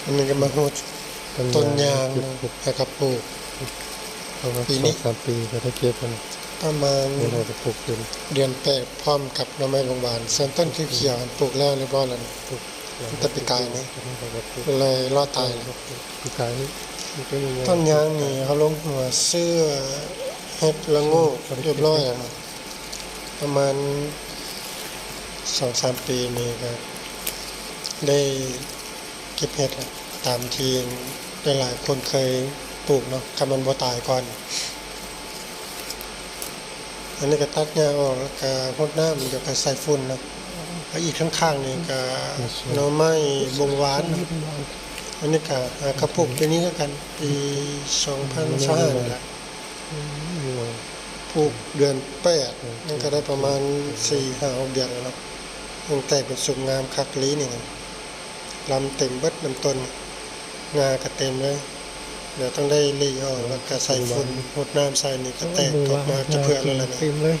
อันนี้ก็มาโหดต้นยางให้กับปลูกปีนี้3 ปีก็ได้เก็บมันประมาณนี่เราจะปลูกเป็น เดือน8พร้อมกับหน่อไม้บางบานส่วนต้นเขียวๆปลูกแล้วเรียบร้อยแล้วมันจะปีกายนี่เลยรอดตายแล้ว ปีกายนี่มันก็มี ต้นยางนี่เขาลงหัวเสื้อเฮ็ดละโง่เรียบร้อยแล้วนะประมาณ 2-3 ปีนี่ก็ได้เก็บเห็ดแล้วตามที่หลายคนเคยปลูกเนาะถ้ามันบ่ตายก่อนอันนี้ก็ตัดหญ้าออกแล้วก็พดน้ำมันก็ไปใส่ฝุ่นเนาะแล้วอีกข้างๆนี่ก็หน่อไม้บงหวานเนาะอันนี้ก็กระปุกปีนี้ก็กันปี2025นี่แหละปลูกเดือน8มันก็ได้ประมาณ 4-5 เดือนแล้วเนาะยังแตกเป็นสุกงามคักลีนี่ลำเต็มเบิดลำต้นงาก็เต็มเลยเดี๋ยวต้องได้รีออกแล้วก็ใส่ฝุ่นหดน้ำใส่นี่ก็แตกออกมาจะเพื่อแล้วนะ เต็มเลย